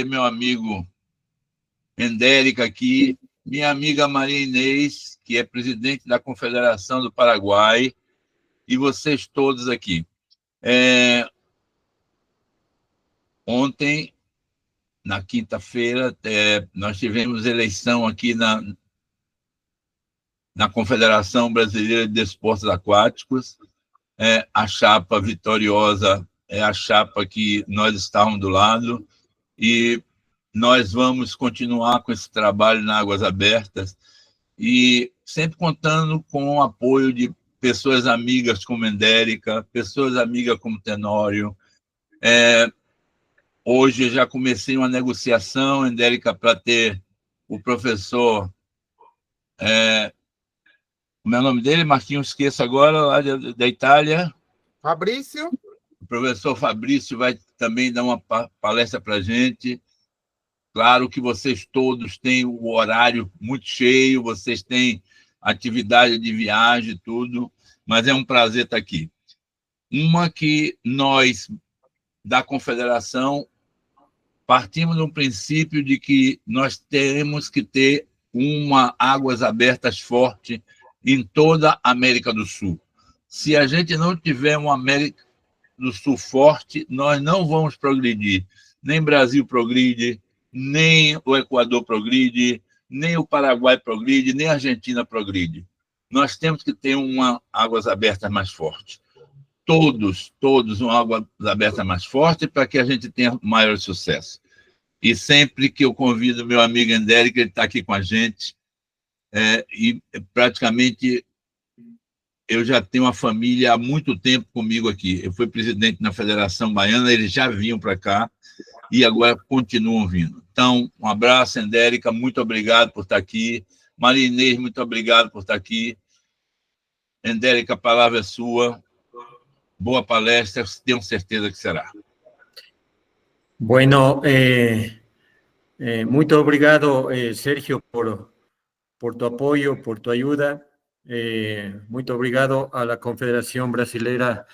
meu amigo Endérica aqui, minha amiga Maria Inês, que é presidente da Confederação do Paraguai, e vocês todos aqui. Ontem, na quinta-feira, nós tivemos eleição aqui na Confederação Brasileira de Desportos Aquáticos. A chapa vitoriosa é a chapa que nós estávamos do lado, e nós vamos continuar com esse trabalho na Águas Abertas, e sempre contando com o apoio de pessoas amigas como Endérica, pessoas amigas como Tenório. Hoje eu já comecei uma negociação, Endérica, para ter o professor, como é o nome dele? Marquinhos, esqueço agora, lá da Itália. Fabrício. O professor Fabrício vai também dar uma palestra para a gente. Claro que vocês todos têm o horário muito cheio, vocês têm atividade de viagem e tudo, mas é um prazer estar aqui. Uma que nós, da Confederação, partimos do princípio de que nós temos que ter uma Águas Abertas forte em toda a América do Sul. Se a gente não tiver uma América do Sul forte, nós não vamos progredir. Nem Brasil progride, nem o Equador progride, nem o Paraguai progride, nem a Argentina progride. Nós temos que ter uma Águas Abertas mais forte. Todos uma Águas Abertas mais forte para que a gente tenha maior sucesso. E sempre que eu convido meu amigo Endérico, ele está aqui com a gente, e praticamente eu já tenho uma família há muito tempo comigo aqui. Eu fui presidente na Federação Baiana, eles já vinham para cá e agora continuam vindo. Então, um abraço, Endérica, muito obrigado por estar aqui. Maria Inês, muito obrigado por estar aqui. Endérica, a palavra é sua. Boa palestra, tenho certeza que será. Bueno, muito obrigado, Sergio, por tu apoyo, por tu ayuda. Muito obrigado a la Confederación Brasileira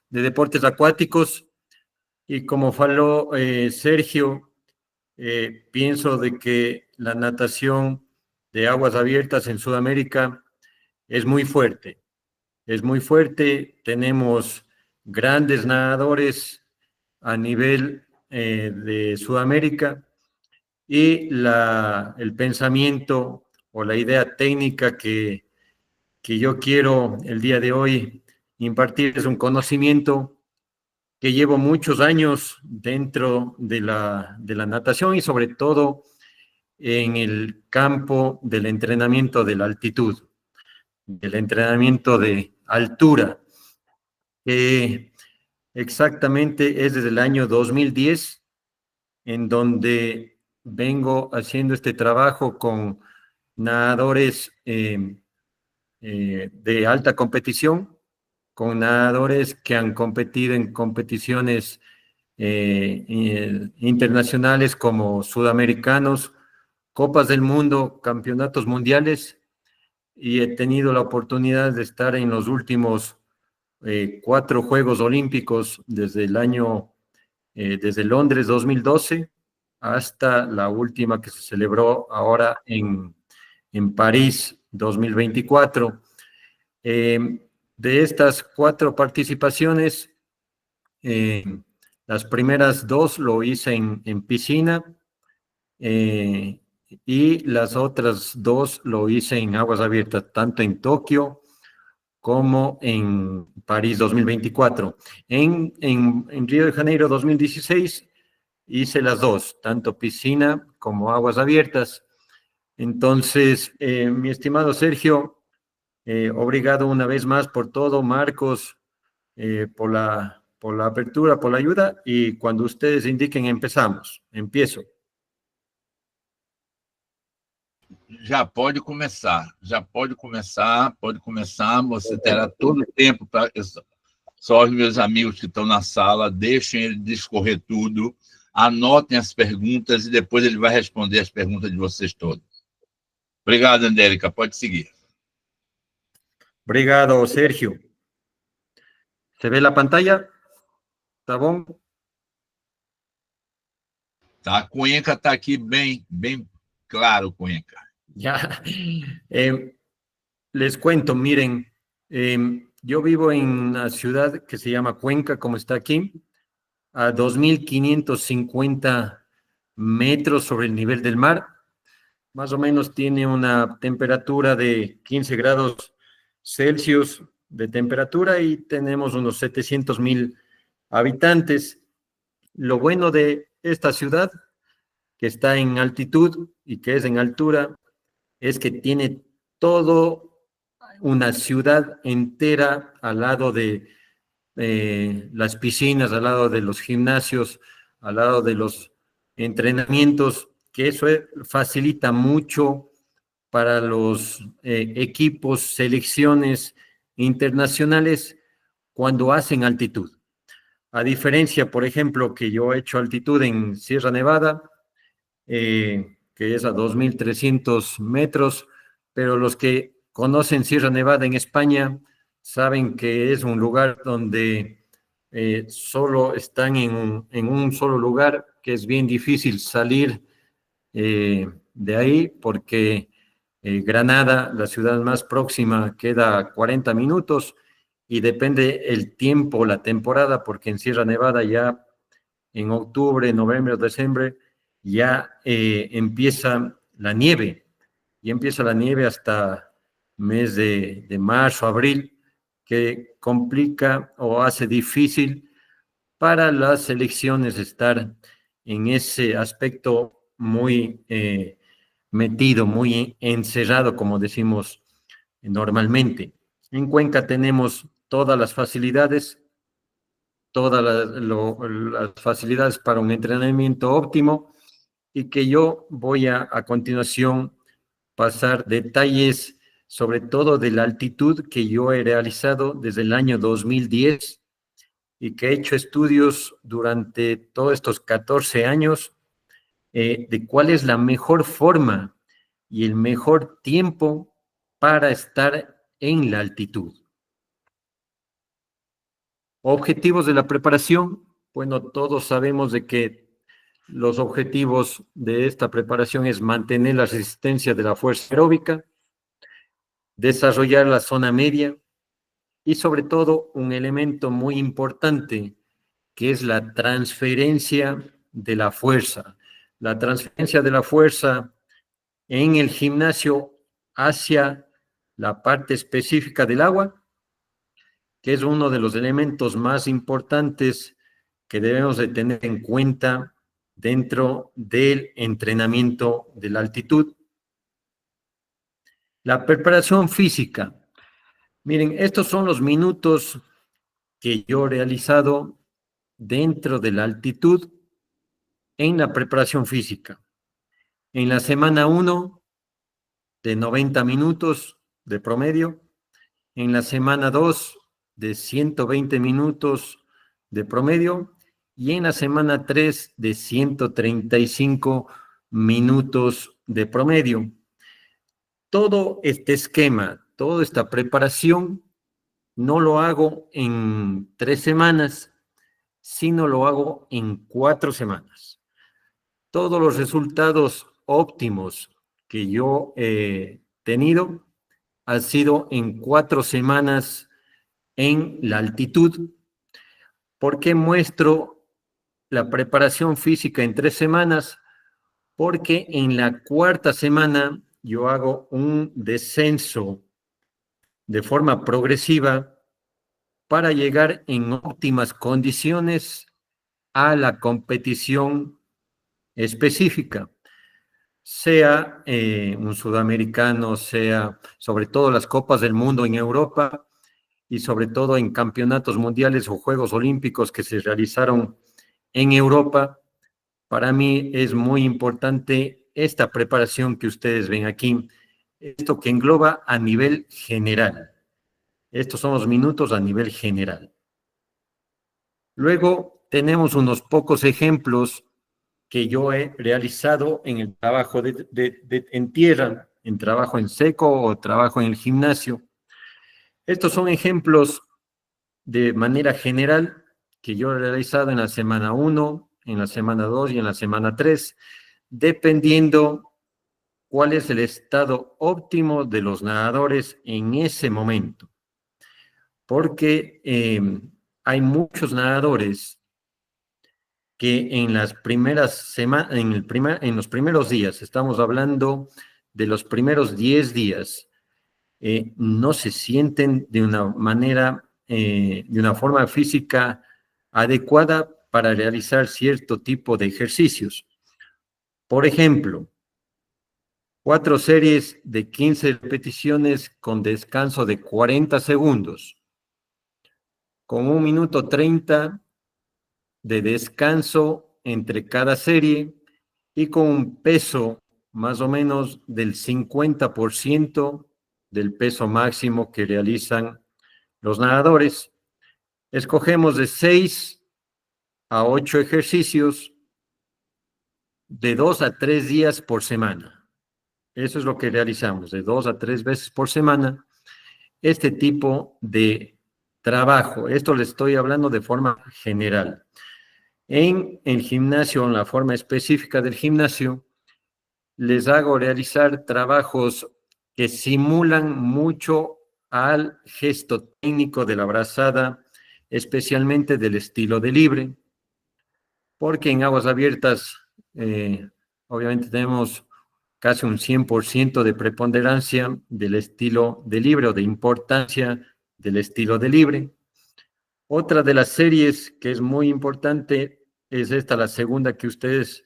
de Deportes Acuáticos. Y como faló Sergio, pienso de que la natación de aguas abiertas en Sudamérica es muy fuerte. Es muy fuerte. Tenemos grandes nadadores a nivel de Sudamérica, y el pensamiento o la idea técnica que yo quiero el día de hoy impartir es un conocimiento que llevo muchos años dentro de la natación, y sobre todo en el campo del entrenamiento de la altitud, del entrenamiento de altura. Exactamente es desde el año 2010 en donde vengo haciendo este trabajo con nadadores de alta competición, con nadadores que han competido en competiciones internacionales como sudamericanos, Copas del Mundo, campeonatos mundiales, y he tenido la oportunidad de estar en los últimos 4 Juegos Olímpicos desde Londres 2012 hasta la última que se celebró ahora en París 2024. De estas 4 participaciones, las primeras 2 lo hice en piscina, y las otras 2 lo hice en aguas abiertas, tanto en Tokio como en París 2024. En Río de Janeiro 2016 hice las 2, tanto piscina como aguas abiertas. Entonces, mi estimado Sergio, obrigado una vez más por todo, Marcos, por la apertura, por la ayuda, y cuando ustedes indiquen empezamos. Empiezo. Já pode começar, pode começar, você terá todo o tempo para... Só os meus amigos que estão na sala, deixem ele discorrer tudo, anotem as perguntas e depois ele vai responder as perguntas de vocês todos. Obrigado, Endérica, pode seguir. Obrigado, Sergio. ¿Se ve la pantalla? ¿Está bom? Tá, Cuenca está aqui bem claro, Cuenca. Ya, les cuento, miren, yo vivo en una ciudad que se llama Cuenca, como está aquí, a 2.550 metros sobre el nivel del mar. Más o menos tiene una temperatura de 15 grados Celsius de temperatura y tenemos unos 700.000 habitantes. Lo bueno de esta ciudad, que está en altitud y que es en altura, es que tiene todo una ciudad entera al lado de las piscinas, al lado de los gimnasios, al lado de los entrenamientos, que eso facilita mucho para los equipos, selecciones internacionales cuando hacen altitud. A diferencia, por ejemplo, que yo he hecho altitud en Sierra Nevada, que es a 2.300 metros, pero los que conocen Sierra Nevada en España saben que es un lugar donde solo están en un solo lugar, que es bien difícil salir de ahí porque Granada, la ciudad más próxima, queda a 40 minutos y depende el tiempo, la temporada, porque en Sierra Nevada ya en octubre, noviembre o diciembre ya empieza la nieve, y empieza la nieve hasta mes de marzo, abril, que complica o hace difícil para las selecciones estar en ese aspecto muy metido, muy encerrado, como decimos normalmente. En Cuenca tenemos todas las facilidades, las facilidades para un entrenamiento óptimo, y que yo voy a continuación pasar detalles sobre todo de la altitud que yo he realizado desde el año 2010 y que he hecho estudios durante todos estos 14 años de cuál es la mejor forma y el mejor tiempo para estar en la altitud. Objetivos de la preparación. Bueno, todos sabemos de que los objetivos de esta preparación es mantener la resistencia de la fuerza aeróbica, desarrollar la zona media y sobre todo un elemento muy importante que es la transferencia de la fuerza. La transferencia de la fuerza en el gimnasio hacia la parte específica del agua, que es uno de los elementos más importantes que debemos de tener en cuenta dentro del entrenamiento de la altitud. La preparación física. Miren, estos son los minutos que yo he realizado dentro de la altitud en la preparación física. En la semana 1, de 90 minutos de promedio. En la semana 2, de 120 minutos de promedio. Y en la semana 3, de 135 minutos de promedio. Todo este esquema, toda esta preparación, no lo hago en 3 semanas, sino lo hago en 4 semanas. Todos los resultados óptimos que yo he tenido han sido en 4 semanas en la altitud. ¿Por qué muestro la preparación física en 3 semanas? Porque en la 4ª semana yo hago un descenso de forma progresiva para llegar en óptimas condiciones a la competición específica, sea un sudamericano, sea sobre todo las copas del mundo en Europa y sobre todo en campeonatos mundiales o Juegos Olímpicos que se realizaron en Europa. Para mí es muy importante esta preparación que ustedes ven aquí, esto que engloba a nivel general. Estos son los minutos a nivel general. Luego tenemos unos pocos ejemplos que yo he realizado en el trabajo en tierra, en trabajo en seco o trabajo en el gimnasio. Estos son ejemplos de manera general que yo he realizado en la semana 1, en la semana 2 y en la semana 3, dependiendo cuál es el estado óptimo de los nadadores en ese momento. Porque hay muchos nadadores que en las primeras semanas, en los primeros días, estamos hablando de los primeros 10 días, no se sienten de una manera, de una forma física adecuada para realizar cierto tipo de ejercicios. Por ejemplo, 4 series de 15 repeticiones con descanso de 40 segundos, con 1 minuto 30 de descanso entre cada serie y con un peso más o menos del 50% del peso máximo que realizan los nadadores. Escogemos de 6 a 8 ejercicios de 2 a 3 días por semana. Eso es lo que realizamos, de 2 a 3 veces por semana, este tipo de trabajo. Esto le estoy hablando de forma general. En el gimnasio, en la forma específica del gimnasio, les hago realizar trabajos que simulan mucho al gesto técnico de la brazada, especialmente del estilo de libre, porque en aguas abiertas, obviamente tenemos casi un 100% de preponderancia del estilo de libre o de importancia del estilo de libre. Otra de las series que es muy importante es esta, la segunda que ustedes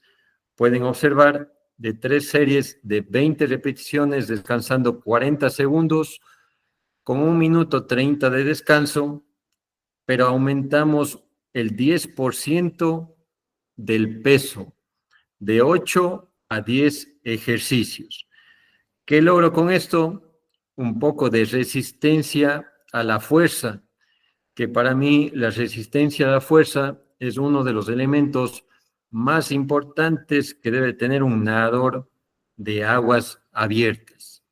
pueden observar, de 3 series de 20 repeticiones, descansando 40 segundos, con 1 minuto 30 de descanso, pero aumentamos el 10% del peso, de 8 a 10 ejercicios. ¿Qué logro con esto? Un poco de resistencia a la fuerza, que para mí la resistencia a la fuerza es uno de los elementos más importantes que debe tener un nadador de aguas abiertas.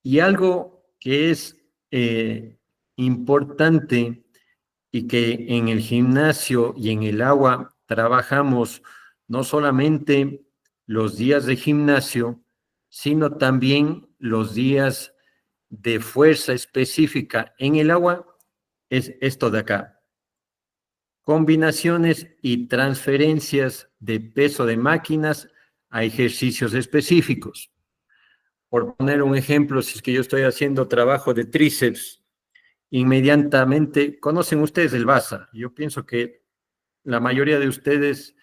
Y algo que es importante y que en el gimnasio y en el agua trabajamos no solamente los días de gimnasio, sino también los días de fuerza específica en el agua, es esto de acá. Combinaciones y transferencias de peso de máquinas a ejercicios específicos. Por poner un ejemplo, si es que yo estoy haciendo trabajo de tríceps, inmediatamente, ¿conocen ustedes el VASA? Yo pienso que la mayoría de ustedes,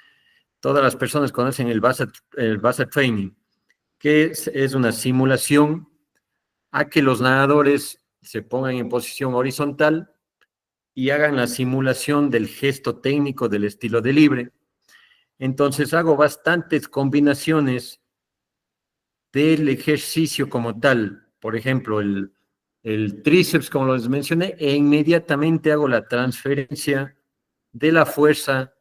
todas las personas conocen el VASA Training, que es una simulación a que los nadadores se pongan en posición horizontal y hagan la simulación del gesto técnico del estilo de libre. Entonces hago bastantes combinaciones del ejercicio como tal. Por ejemplo, el tríceps, como les mencioné, e inmediatamente hago la transferencia de la fuerza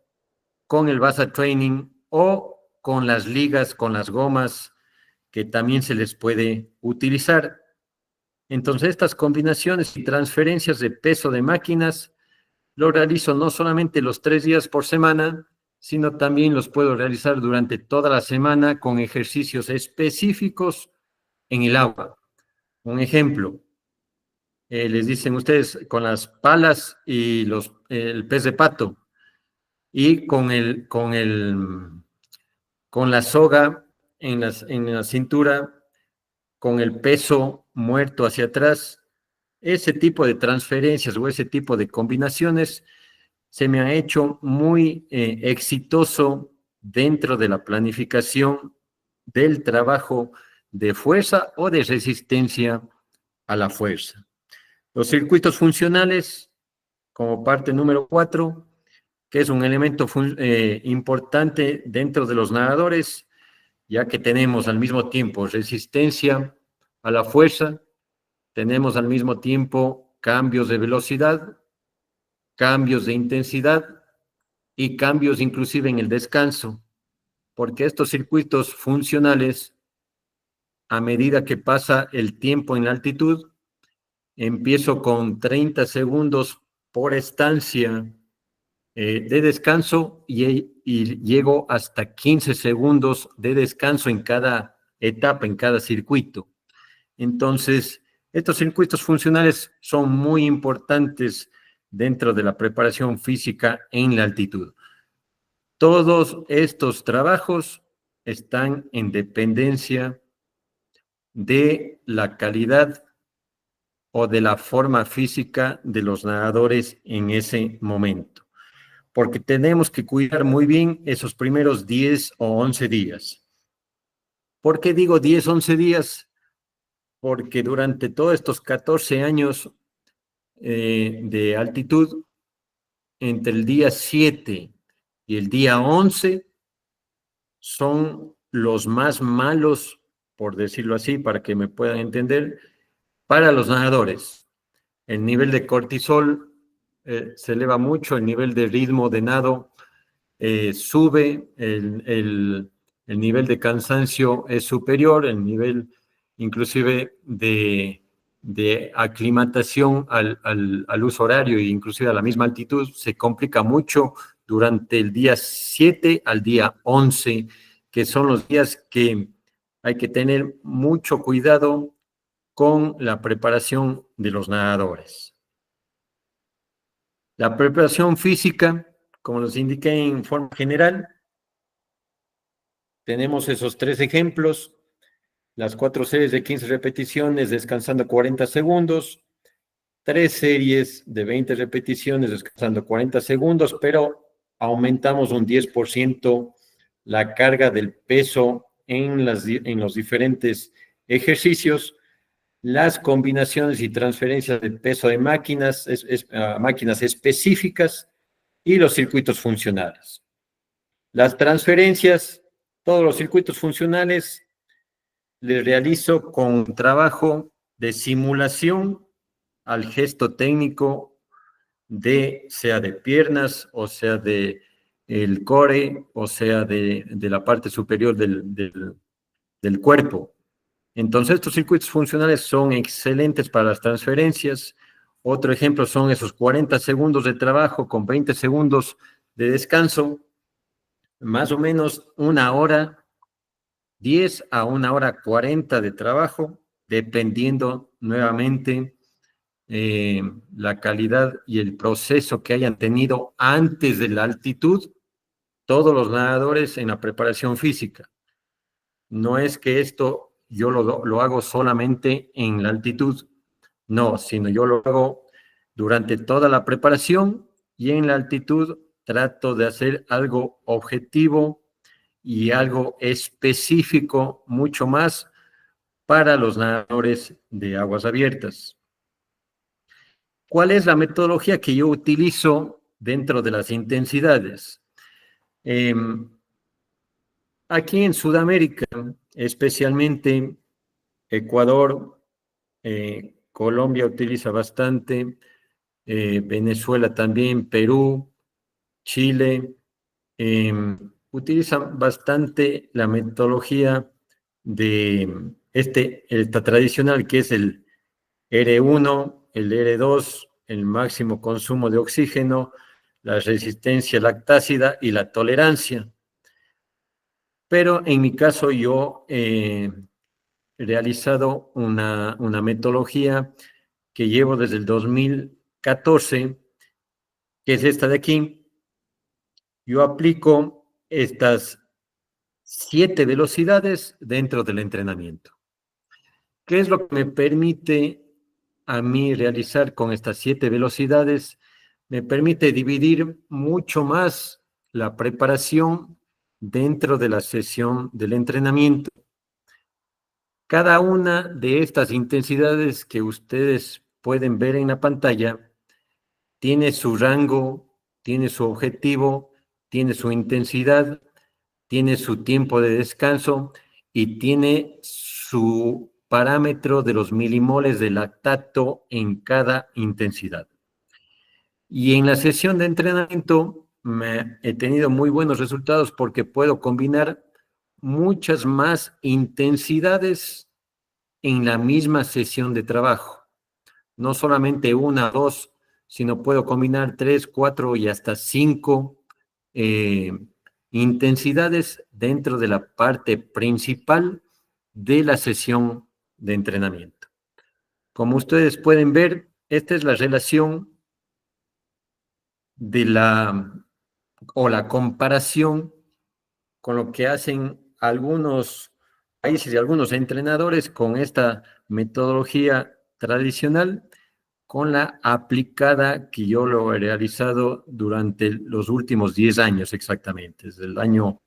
con el VASA Training o con las ligas, con las gomas, que también se les puede utilizar. Entonces, estas combinaciones y transferencias de peso de máquinas lo realizo no solamente los 3 días por semana, sino también los puedo realizar durante toda la semana con ejercicios específicos en el agua. Un ejemplo, les dicen ustedes con las palas y el pez de pato y con la soga en la cintura, con el peso muerto hacia atrás. Ese tipo de transferencias o ese tipo de combinaciones se me ha hecho muy exitoso dentro de la planificación del trabajo de fuerza o de resistencia a la fuerza. Los circuitos funcionales, como parte número 4, que es un elemento importante dentro de los nadadores, ya que tenemos al mismo tiempo resistencia a la fuerza, tenemos al mismo tiempo cambios de velocidad, cambios de intensidad y cambios inclusive en el descanso, porque estos circuitos funcionales, a medida que pasa el tiempo en la altitud, empiezo con 30 segundos por estancia de descanso y llego hasta 15 segundos de descanso en cada etapa, en cada circuito. Entonces, estos circuitos funcionales son muy importantes dentro de la preparación física en la altitud. Todos estos trabajos están en dependencia de la calidad o de la forma física de los nadadores en ese momento, porque tenemos que cuidar muy bien esos primeros 10 o 11 días. ¿Por qué digo 10, 11 días? Porque durante todos estos 14 años de altitud, entre el día 7 y el día 11, son los más malos, por decirlo así, para que me puedan entender, para los nadadores. El nivel de cortisol se eleva mucho, el nivel de ritmo de nado sube, el nivel de cansancio es superior, el nivel inclusive de aclimatación al uso horario e inclusive a la misma altitud se complica mucho durante el día 7 al día 11, que son los días que hay que tener mucho cuidado con la preparación de los nadadores. La preparación física, como los indiqué en forma general, tenemos esos 3 ejemplos, las 4 series de 15 repeticiones descansando 40 segundos, 3 series de 20 repeticiones descansando 40 segundos, pero aumentamos un 10% la carga del peso en los diferentes ejercicios, las combinaciones y transferencias de peso de máquinas, máquinas específicas y los circuitos funcionales. Las transferencias, todos los circuitos funcionales les realizo con trabajo de simulación al gesto técnico sea de piernas, o sea de el core, o sea de la parte superior del cuerpo. Entonces, estos circuitos funcionales son excelentes para las transferencias. Otro ejemplo son esos 40 segundos de trabajo con 20 segundos de descanso, más o menos 1 hora, 10 a 1 hora 40 de trabajo, dependiendo nuevamente la calidad y el proceso que hayan tenido antes de la altitud todos los nadadores en la preparación física. No es que esto yo lo hago solamente en la altitud, no, sino yo lo hago durante toda la preparación y en la altitud trato de hacer algo objetivo y algo específico mucho más para los nadadores de aguas abiertas. ¿Cuál es la metodología que yo utilizo dentro de las intensidades? Aquí en Sudamérica, especialmente Ecuador, Colombia utiliza bastante, Venezuela también, Perú, Chile, utilizan bastante la metodología de esta tradicional, que es el R1, el R2, el máximo consumo de oxígeno, la resistencia lactácida y la tolerancia. Pero en mi caso yo he realizado una metodología que llevo desde el 2014, que es esta de aquí. Yo aplico estas 7 velocidades dentro del entrenamiento. ¿Qué es lo que me permite a mí realizar con estas 7 velocidades? Me permite dividir mucho más la preparación dentro de la sesión del entrenamiento. Cada una de estas intensidades que ustedes pueden ver en la pantalla tiene su rango, tiene su objetivo, tiene su intensidad, tiene su tiempo de descanso y tiene su parámetro de los milimoles de lactato en cada intensidad. Y en la sesión de entrenamiento he tenido muy buenos resultados porque puedo combinar muchas más intensidades en la misma sesión de trabajo. No solamente 1, 2, sino puedo combinar 3, 4 y hasta 5 intensidades dentro de la parte principal de la sesión de entrenamiento. Como ustedes pueden ver, esta es la relación de la comparación con lo que hacen algunos países y algunos entrenadores con esta metodología tradicional con la aplicada que yo lo he realizado durante los últimos 10 años exactamente, desde el año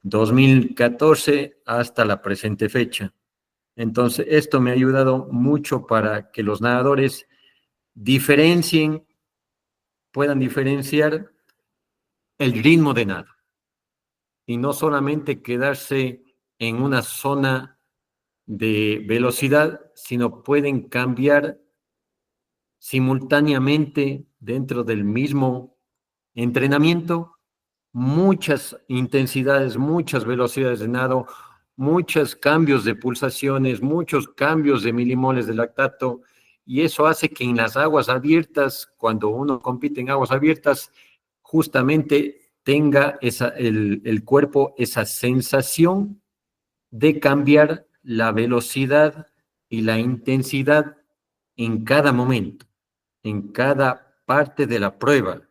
2014 hasta la presente fecha. Entonces, esto me ha ayudado mucho para que los nadadores puedan diferenciar el ritmo de nado y no solamente quedarse en una zona de velocidad, sino pueden cambiar simultáneamente dentro del mismo entrenamiento muchas intensidades, muchas velocidades de nado, muchos cambios de pulsaciones, muchos cambios de milimoles de lactato, y eso hace que en las aguas abiertas, cuando uno compite en aguas abiertas, justamente tenga el cuerpo esa sensación de cambiar la velocidad y la intensidad en cada momento, en cada parte de la prueba,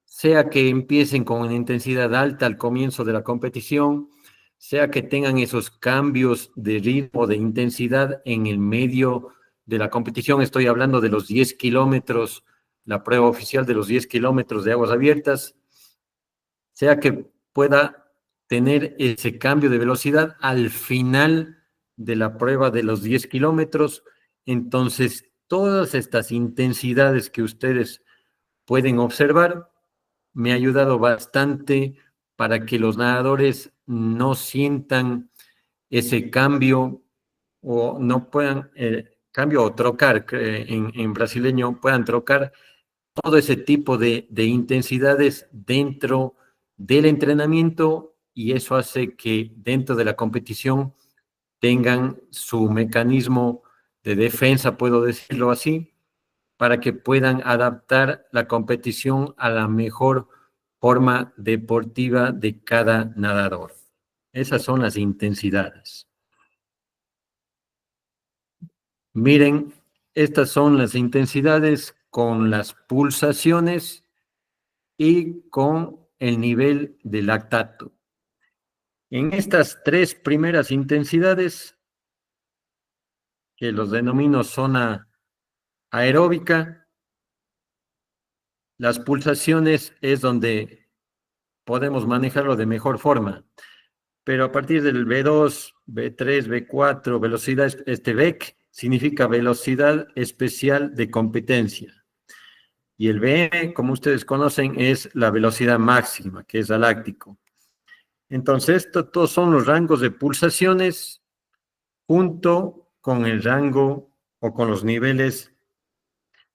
sea que empiecen con una intensidad alta al comienzo de la competición, sea que tengan esos cambios de ritmo, de intensidad en el medio de la competición. Estoy hablando de los 10 kilómetros, la prueba oficial de los 10 kilómetros de aguas abiertas, sea que pueda tener ese cambio de velocidad al final de la prueba de los 10 kilómetros. Entonces, todas estas intensidades que ustedes pueden observar me ha ayudado bastante para que los nadadores no sientan ese cambio o no puedan, cambio o trocar, en brasileño, puedan trocar todo ese tipo de intensidades dentro del entrenamiento, y eso hace que dentro de la competición tengan su mecanismo de defensa, puedo decirlo así, para que puedan adaptar la competición a la mejor forma deportiva de cada nadador. Esas son las intensidades. Miren, estas son las intensidades con las pulsaciones y con el nivel de lactato. En estas tres primeras intensidades, que los denomino zona aeróbica, las pulsaciones es donde podemos manejarlo de mejor forma. Pero a partir del B2, B3, B4, velocidad, VEC significa velocidad especial de competencia. Y el BM, como ustedes conocen, es la velocidad máxima, que es galáctico. Entonces, todos son los rangos de pulsaciones junto con el rango o con los niveles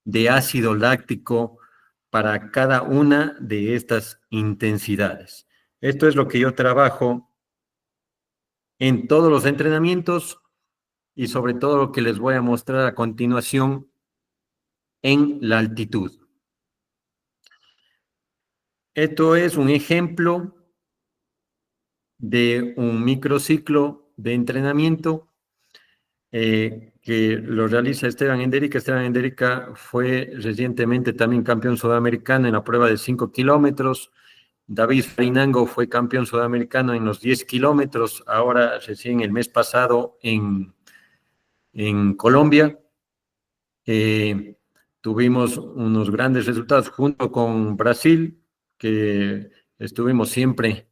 de ácido láctico para cada una de estas intensidades. Esto es lo que yo trabajo en todos los entrenamientos y sobre todo lo que les voy a mostrar a continuación en la altitud. Esto es un ejemplo de un microciclo de entrenamiento que lo realiza Esteban Enderica. Esteban Enderica fue recientemente también campeón sudamericano en la prueba de 5 kilómetros. David Farinango fue campeón sudamericano en los 10 kilómetros, ahora recién el mes pasado en Colombia. Tuvimos unos grandes resultados junto con Brasil, que estuvimos siempre,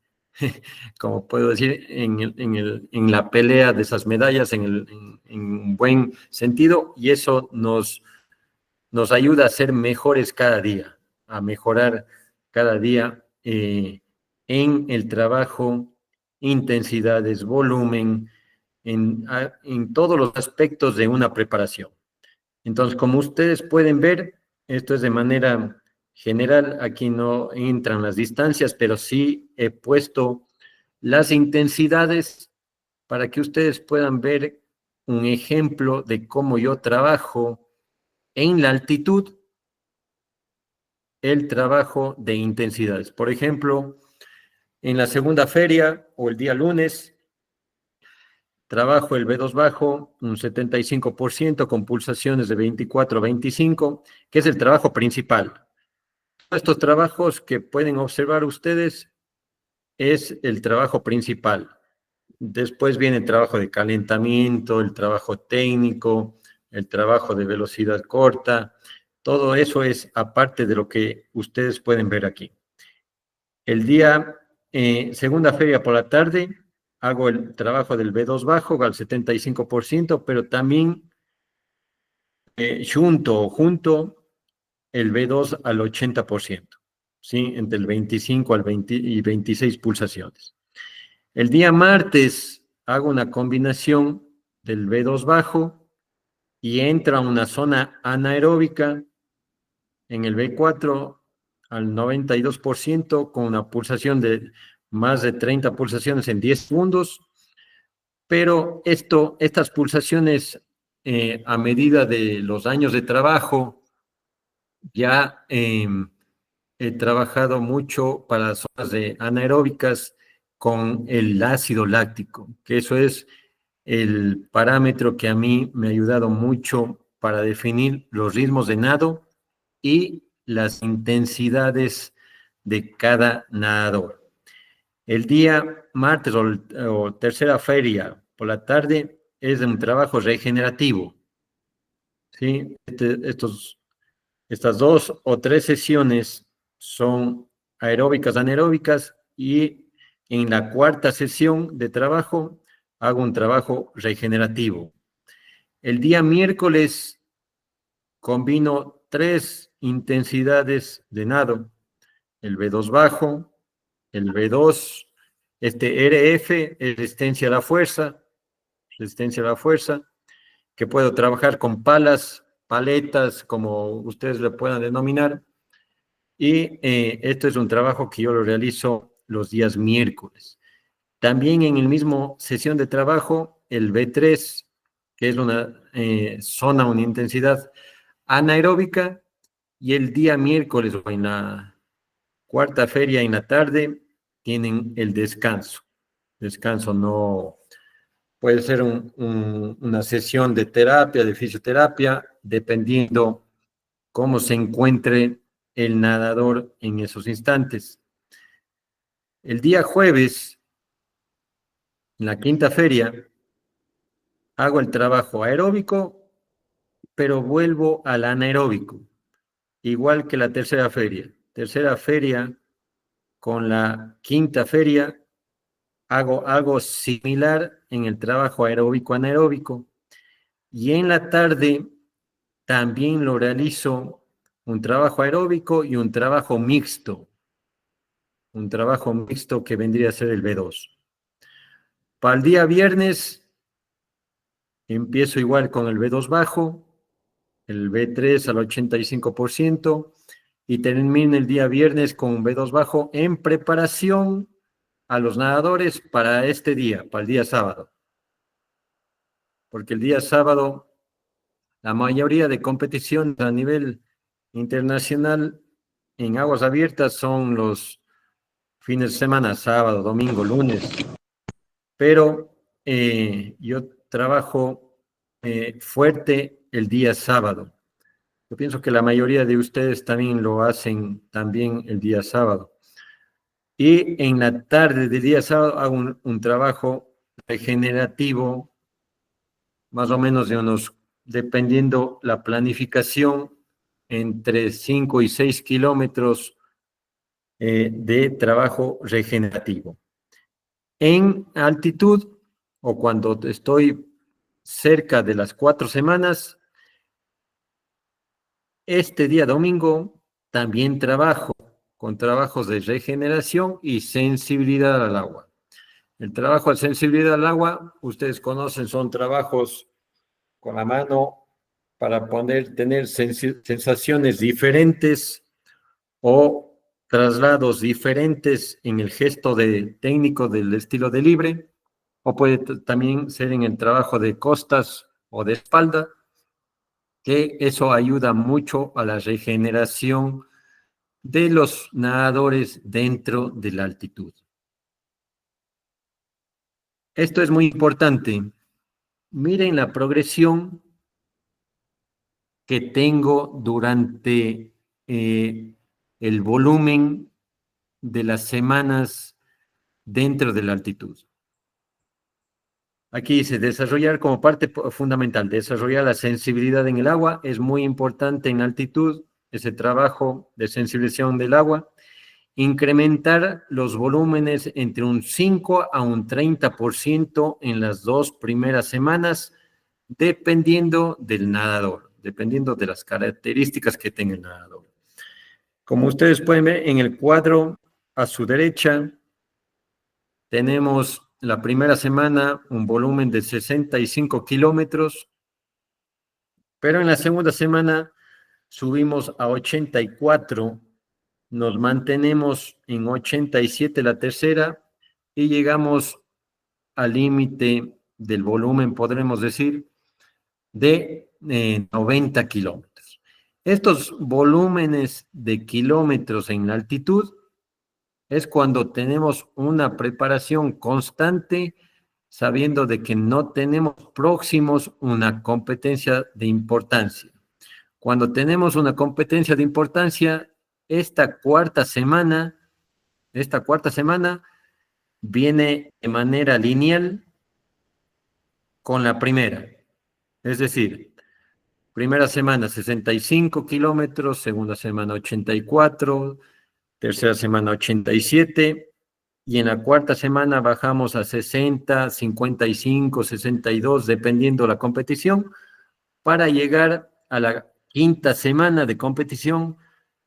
como puedo decir, en la pelea de esas medallas, en buen sentido, y eso nos ayuda a ser mejores cada día, a mejorar cada día en el trabajo, intensidades, volumen, en todos los aspectos de una preparación. Entonces, como ustedes pueden ver, esto es de manera general, aquí no entran las distancias, pero sí he puesto las intensidades para que ustedes puedan ver un ejemplo de cómo yo trabajo en la altitud el trabajo de intensidades. Por ejemplo, en la segunda feria o el día lunes, trabajo el B2 bajo, un 75% con pulsaciones de 24 a 25, que es el trabajo principal. Estos trabajos que pueden observar ustedes es el trabajo principal. Después viene el trabajo de calentamiento, el trabajo técnico, el trabajo de velocidad corta. Todo eso es aparte de lo que ustedes pueden ver aquí. El día, segunda feria por la tarde, hago el trabajo del B2 bajo al 75%, pero también junto el B2 al 80%, ¿sí? Entre el 25 al 20 y 26 pulsaciones. El día martes hago una combinación del B2 bajo y entra a una zona anaeróbica en el B4 al 92% con una pulsación de más de 30 pulsaciones en 10 segundos, pero estas pulsaciones a medida de los años de trabajo, ya he trabajado mucho para zonas de anaeróbicas con el ácido láctico, que eso es el parámetro que a mí me ha ayudado mucho para definir los ritmos de nado y las intensidades de cada nadador. El día martes o tercera feria por la tarde es un trabajo regenerativo, ¿sí? Estas 2 o 3 sesiones son aeróbicas, anaeróbicas, y en la cuarta sesión de trabajo hago un trabajo regenerativo. El día miércoles combino 3 intensidades de nado, el B2 bajo, el B2, RF, resistencia a la fuerza, que puedo trabajar con paletas, como ustedes le puedan denominar, y esto es un trabajo que yo lo realizo los días miércoles. También en el mismo sesión de trabajo, el B3, que es una una intensidad anaeróbica, y el día miércoles o en la cuarta feria en la tarde tienen el descanso. Descanso no puede ser una sesión de terapia, de fisioterapia, dependiendo cómo se encuentre el nadador en esos instantes. El día jueves, en la quinta feria, hago el trabajo aeróbico, pero vuelvo al anaeróbico, igual que la tercera feria. Tercera feria con la quinta feria, hago algo similar en el trabajo aeróbico-anaeróbico, y en la tarde también lo realizo un trabajo aeróbico y un trabajo mixto que vendría a ser el B2. Para el día viernes empiezo igual con el B2 bajo, el B3 al 85%, y termino el día viernes con un B2 bajo en preparación a los nadadores para este día, para el día sábado. Porque el día sábado, la mayoría de competiciones a nivel internacional en aguas abiertas son los fines de semana, sábado, domingo, lunes. Pero yo trabajo fuerte el día sábado. Yo pienso que la mayoría de ustedes también lo hacen también el día sábado. Y en la tarde del día sábado hago un trabajo regenerativo, más o menos dependiendo la planificación, entre 5 y 6 kilómetros de trabajo regenerativo. En altitud, o cuando estoy cerca de las 4 semanas, este día domingo también trabajo con trabajos de regeneración y sensibilidad al agua. El trabajo de sensibilidad al agua, ustedes conocen, son trabajos con la mano para tener sensaciones diferentes o traslados diferentes en el gesto técnico del estilo de libre, o puede también ser en el trabajo de costas o de espalda, que eso ayuda mucho a la regeneración de los nadadores dentro de la altitud. Esto es muy importante. Miren la progresión que tengo durante el volumen de las semanas dentro de la altitud. Aquí dice, desarrollar como parte fundamental, desarrollar la sensibilidad en el agua, es muy importante en altitud, ese trabajo de sensibilización del agua, incrementar los volúmenes entre un 5 a un 30% en las 2 primeras semanas, dependiendo del nadador, dependiendo de las características que tenga el nadador. Como ustedes pueden ver en el cuadro a su derecha, tenemos la primera semana un volumen de 65 kilómetros, pero en la segunda semana subimos a 84, nos mantenemos en 87 la tercera y llegamos al límite del volumen, podremos decir, de 90 kilómetros. Estos volúmenes de kilómetros en altitud es cuando tenemos una preparación constante, sabiendo de que no tenemos próximos una competencia de importancia. Cuando tenemos una competencia de importancia, esta cuarta semana viene de manera lineal con la primera. Es decir, primera semana 65 kilómetros, segunda semana 84, tercera semana 87, y en la cuarta semana bajamos a 60, 55, 62, dependiendo la competición, para llegar a la quinta semana de competición,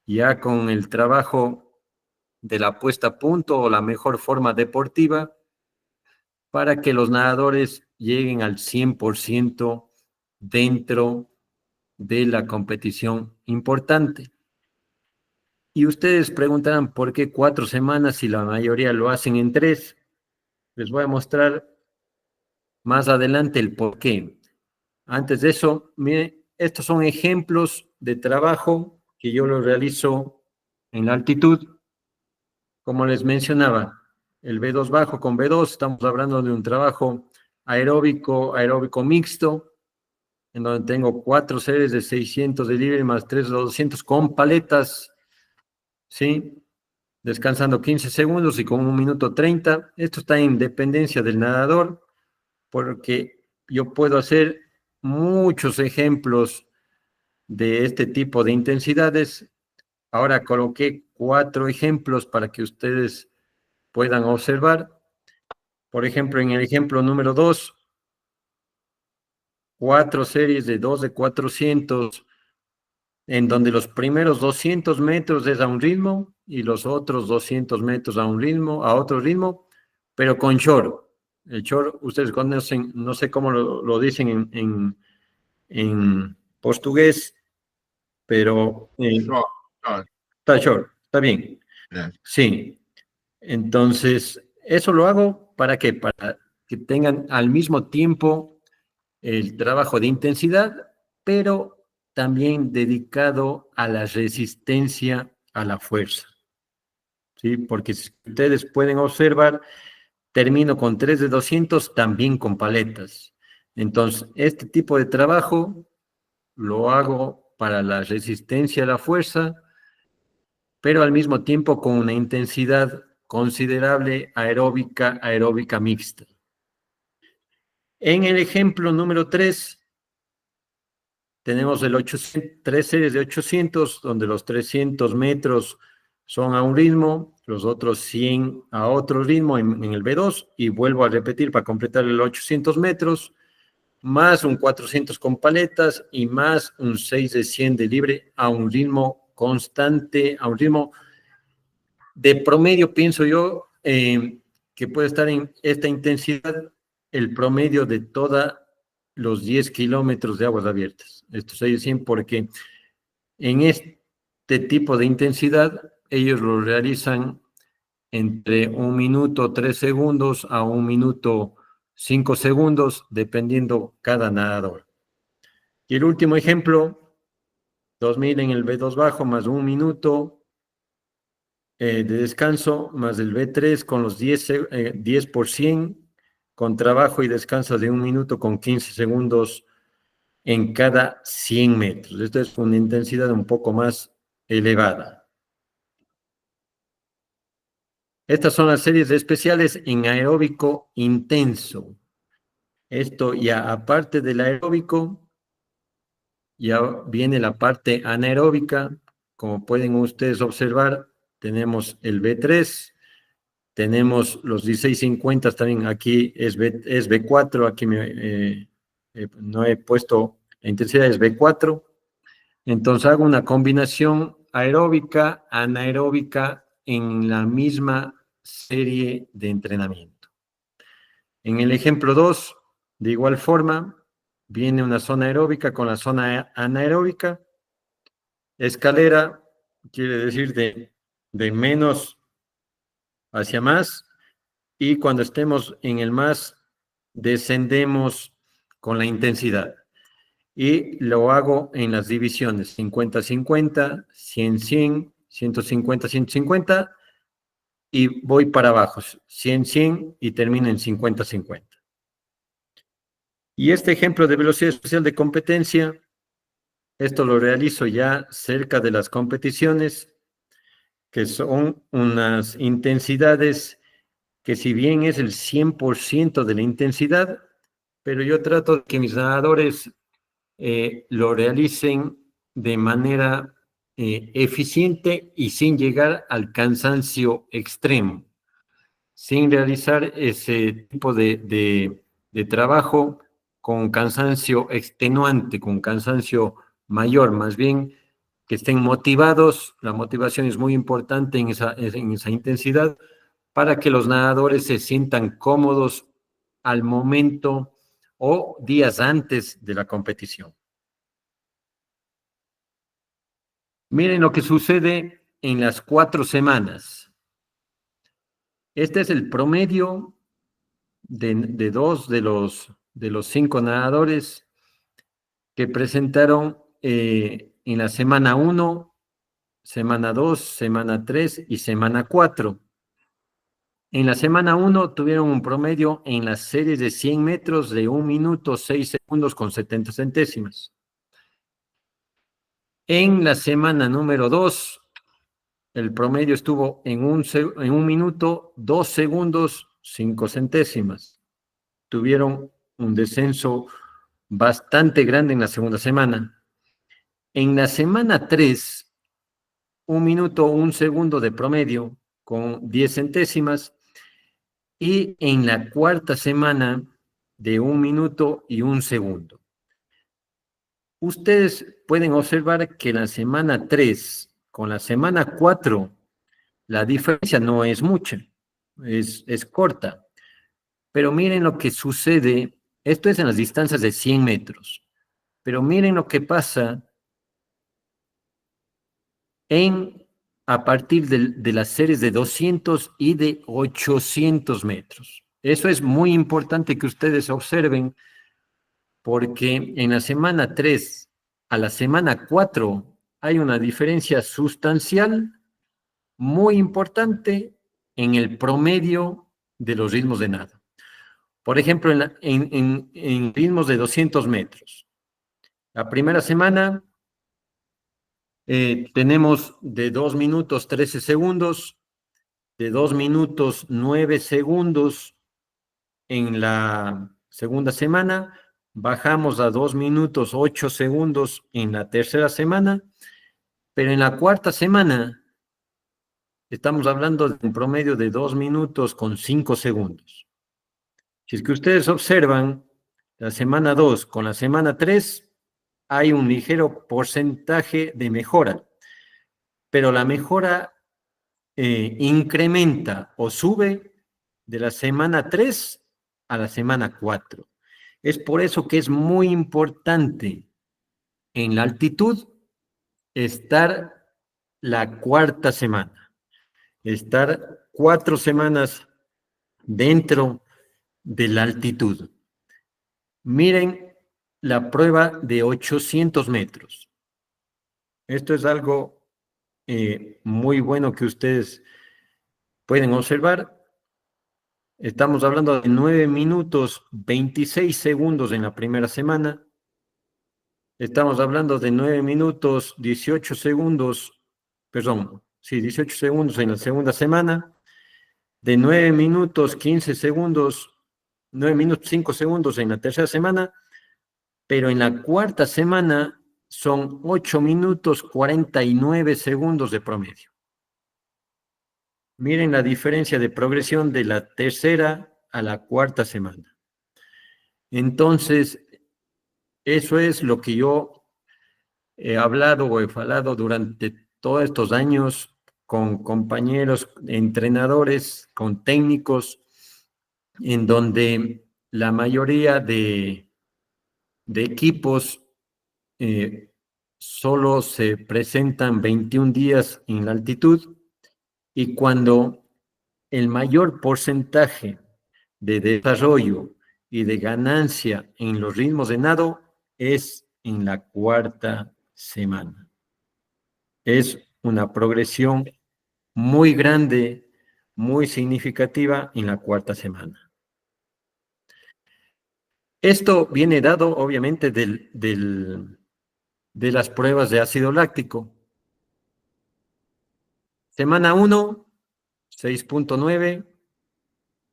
ya con el trabajo de la puesta a punto o la mejor forma deportiva, para que los nadadores lleguen al 100% dentro de la competición importante. Y ustedes preguntarán por qué 4 semanas si la mayoría lo hacen en 3. Les voy a mostrar más adelante el por qué. Antes de eso, miren, estos son ejemplos de trabajo que yo lo realizo en la altitud. Como les mencionaba, el B2 bajo con B2, estamos hablando de un trabajo aeróbico mixto, en donde tengo 4 series de 600 de libre más 3 de 200 con paletas, ¿sí? Descansando 15 segundos y con 1 minuto 30. Esto está en dependencia del nadador, porque yo puedo hacer muchos ejemplos de este tipo de intensidades. Ahora coloqué 4 ejemplos para que ustedes puedan observar. Por ejemplo, en el ejemplo número 2, 4 series de 2 de 400, en donde los primeros 200 metros es a un ritmo y los otros 200 metros a otro ritmo, pero con short. El short, ustedes conocen, no sé cómo lo dicen en portugués, pero está short, está bien. Sí. Entonces, eso lo hago para que tengan al mismo tiempo el trabajo de intensidad, pero también dedicado a la resistencia a la fuerza. ¿Sí? Porque si ustedes pueden observar, termino con 3 de 200 también con paletas. Entonces, este tipo de trabajo lo hago para la resistencia a la fuerza, pero al mismo tiempo con una intensidad considerable aeróbica mixta. En el ejemplo número 3, tenemos 3 series de 800, donde los 300 metros son a un ritmo, los otros 100 a otro ritmo en el B2, y vuelvo a repetir para completar el 800 metros, más un 400 con paletas y más un 6 de 100 de libre a un ritmo constante, a un ritmo de promedio, pienso yo, que puede estar en esta intensidad, el promedio de todos los 10 kilómetros de aguas abiertas. Esto se dice porque en este tipo de intensidad, ellos lo realizan entre 1 minuto 3 segundos a 1 minuto 5 segundos, dependiendo cada nadador. Y el último ejemplo, 2000 en el B2 bajo más 1 minuto, de descanso, más el B3 con los 10%, con trabajo y descanso de 1 minuto con 15 segundos en cada 100 metros. Esto es una intensidad un poco más elevada. Estas son las series especiales en aeróbico intenso. Esto ya aparte del aeróbico, ya viene la parte anaeróbica. Como pueden ustedes observar, tenemos el B3, tenemos los 1650 también, aquí es B4, aquí no he puesto la intensidad, es B4. Entonces hago una combinación aeróbica, anaeróbica en la misma serie de entrenamiento. En el ejemplo 2, de igual forma, viene una zona aeróbica con la zona anaeróbica. Escalera quiere decir de menos hacia más, y cuando estemos en el más, descendemos con la intensidad. Y lo hago en las divisiones 50-50, 100-100, 150-150, y voy para abajo, 100-100 y termino en 50-50. Y este ejemplo de velocidad especial de competencia, esto lo realizo ya cerca de las competiciones, que son unas intensidades que si bien es el 100% de la intensidad, pero yo trato de que mis nadadores lo realicen de manera eficiente y sin llegar al cansancio extremo, sin realizar ese tipo de trabajo con cansancio extenuante, con cansancio mayor, más bien que estén motivados. La motivación es muy importante en esa intensidad para que los nadadores se sientan cómodos al momento o días antes de la competición. Miren lo que sucede en las 4 semanas. Este es el promedio de 2 de los 5 nadadores que presentaron en la semana 1, semana 2, semana 3 y semana 4. En la semana 1 tuvieron un promedio en las series de 100 metros de 1 minuto 6 segundos con 70 centésimas. En la semana número 2, el promedio estuvo en 1 minuto 2 segundos 5 centésimas. Tuvieron un descenso bastante grande en la segunda semana. En la semana 3, 1 minuto 1 segundo de promedio con 10 centésimas. Y en la cuarta semana, de 1 minuto y 1 segundo. Ustedes pueden observar que la semana 3 con la semana 4, la diferencia no es mucha, es corta. Pero miren lo que sucede, esto es en las distancias de 100 metros, pero miren lo que pasa a partir de las series de 200 y de 800 metros. Eso es muy importante que ustedes observen, porque en la semana 3 a la semana 4 hay una diferencia sustancial muy importante en el promedio de los ritmos de nado. Por ejemplo, en ritmos de 200 metros. La primera semana tenemos de 2 minutos 13 segundos, de 2 minutos 9 segundos en la segunda semana, bajamos a 2 minutos 8 segundos en la tercera semana, pero en la cuarta semana estamos hablando de un promedio de 2 minutos con 5 segundos. Si es que ustedes observan la semana 2 con la semana 3, hay un ligero porcentaje de mejora, pero la mejora incrementa o sube de la semana 3 a la semana 4. Es por eso que es muy importante en la altitud estar la cuarta semana, estar 4 semanas dentro de la altitud. Miren la prueba de 800 metros. Esto es algo muy bueno que ustedes pueden observar. Estamos hablando de 9 minutos 26 segundos en la primera semana. Estamos hablando de 9 minutos 18 segundos, perdón, sí, 18 segundos en la segunda semana, de 9 minutos 15 segundos, 9 minutos 5 segundos en la tercera semana, pero en la cuarta semana son 8 minutos 49 segundos de promedio. Miren la diferencia de progresión de la tercera a la cuarta semana. Entonces, eso es lo que yo he hablado o he falado durante todos estos años con compañeros, entrenadores, con técnicos, en donde la mayoría de equipos solo se presentan 21 días en la altitud, y cuando el mayor porcentaje de desarrollo y de ganancia en los ritmos de nado es en la cuarta semana. Es una progresión muy grande, muy significativa en la cuarta semana. Esto viene dado, obviamente, de las pruebas de ácido láctico. Semana 1, 6.9,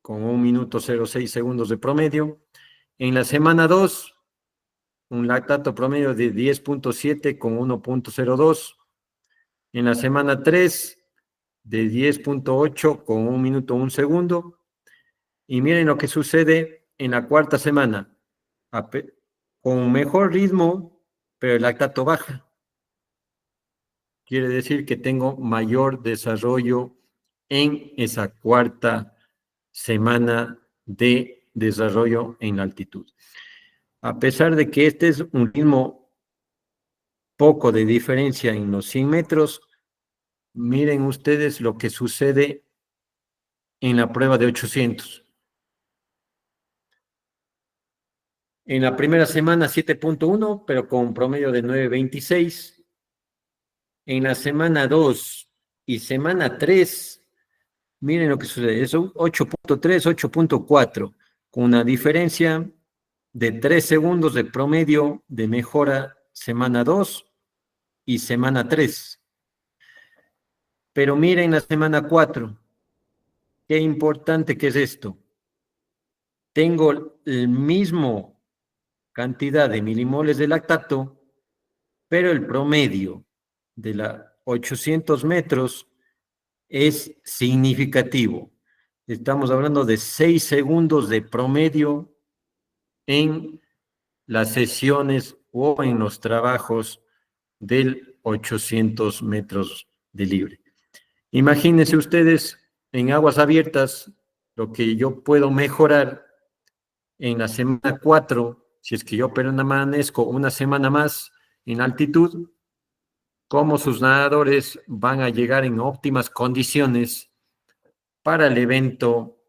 con 1 minuto 06 segundos de promedio. En la semana 2, un lactato promedio de 10.7 con 1.02. En la semana 3, de 10.8 con 1 minuto 1 segundo. Y miren lo que sucede en la cuarta semana. Con mejor ritmo, pero el lactato baja. Quiere decir que tengo mayor desarrollo en esa cuarta semana de desarrollo en la altitud. A pesar de que este es un ritmo poco de diferencia en los 100 metros, miren ustedes lo que sucede en la prueba de 800. En la primera semana 7.1, pero con promedio de 9.26. En la semana 2 y semana 3, miren lo que sucede, es 8.3, 8.4, con una diferencia de 3 segundos de promedio de mejora semana 2 y semana 3. Pero miren la semana 4, qué importante que es esto. Tengo el mismo cantidad de milimoles de lactato, pero el promedio de la 800 metros es significativo. Estamos hablando de 6 segundos de promedio en las sesiones o en los trabajos del 800 metros de libre. Imagínense ustedes en aguas abiertas lo que yo puedo mejorar en la semana 4, si es que yo permanezco una semana más en altitud, cómo sus nadadores van a llegar en óptimas condiciones para el evento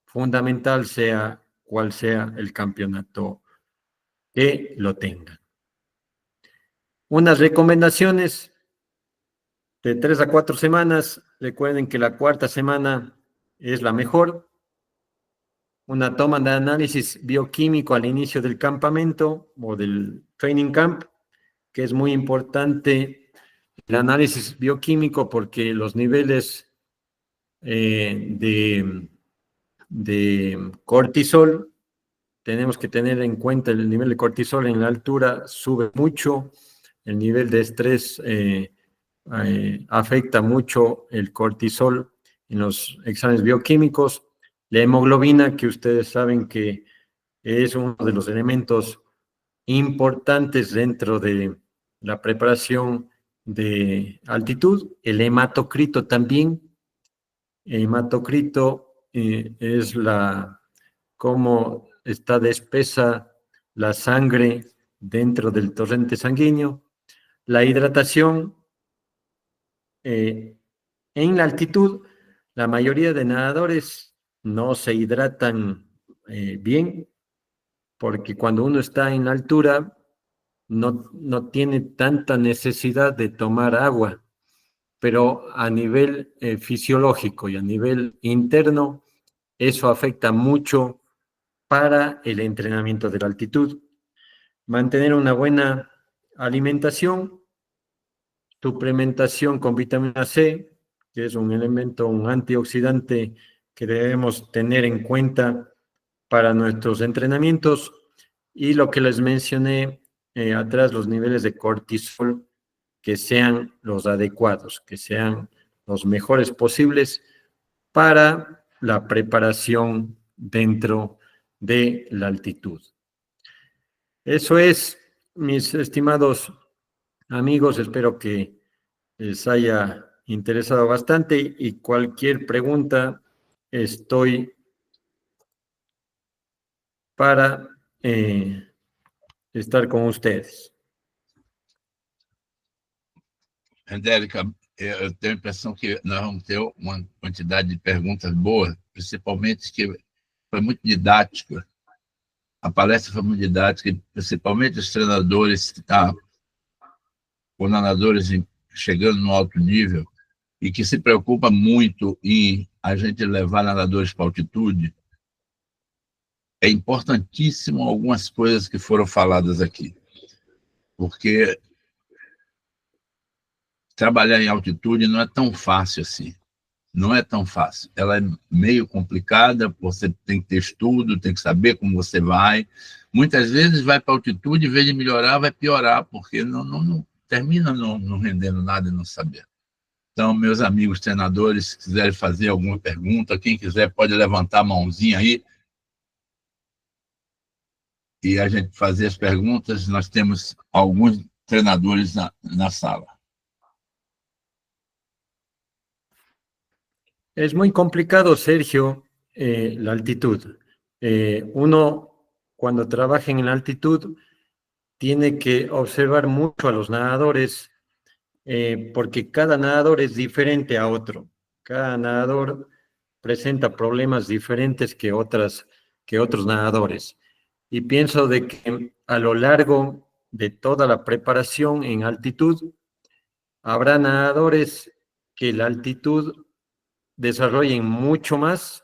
fundamental, sea cual sea el campeonato que lo tenga. Unas recomendaciones de 3 a 4 semanas. Recuerden que la cuarta semana es la mejor. Una toma de análisis bioquímico al inicio del campamento o del training camp, que es muy importante el análisis bioquímico porque los niveles de cortisol, tenemos que tener en cuenta el nivel de cortisol en la altura sube mucho, el nivel de estrés afecta mucho el cortisol en los exámenes bioquímicos. La hemoglobina, que ustedes saben que es uno de los elementos importantes dentro de la preparación de altitud. El hematocrito también. El hematocrito es cómo está de espesa la sangre dentro del torrente sanguíneo. La hidratación, en la altitud, la mayoría de nadadores no se hidratan bien, porque cuando uno está en altura no tiene tanta necesidad de tomar agua. pero a nivel fisiológico y a nivel interno, eso afecta mucho para el entrenamiento de la altitud. Mantener una buena alimentación, suplementación con vitamina C, que es un elemento, un antioxidante que debemos tener en cuenta para nuestros entrenamientos, y lo que les mencioné atrás, los niveles de cortisol que sean los adecuados, que sean los mejores posibles para la preparación dentro de la altitud. Eso es, mis estimados amigos, espero que les haya interesado bastante, y cualquier pregunta estoy para estar com ustedes. Angélica, eu tenho a impressão que nós vamos ter uma quantidade de perguntas boas, principalmente que foi muito didática. A palestra foi muito didática, principalmente os treinadores, os nadadores chegando no alto nível, e que se preocupa muito em a gente levar nadadores para altitude. É importantíssimo algumas coisas que foram faladas aqui, porque trabalhar em altitude não é tão fácil assim. Não é tão fácil. Ela é meio complicada, você tem que ter estudo, tem que saber como você vai. Muitas vezes vai para altitude, em vez de melhorar, vai piorar, porque não termina não rendendo nada e não saber. Então, meus amigos treinadores, se quiserem fazer alguma pergunta, quem quiser pode levantar a mãozinha aí e a gente fazer as perguntas. Nós temos alguns treinadores na sala. Es muy complicado, Sergio, la altitud. Uno, cuando trabaja en la altitud, tiene que observar mucho a los nadadores, porque cada nadador es diferente a otro. Cada nadador presenta problemas diferentes que otros nadadores. Y pienso de que a lo largo de toda la preparación en altitud, habrá nadadores que la altitud desarrollen mucho más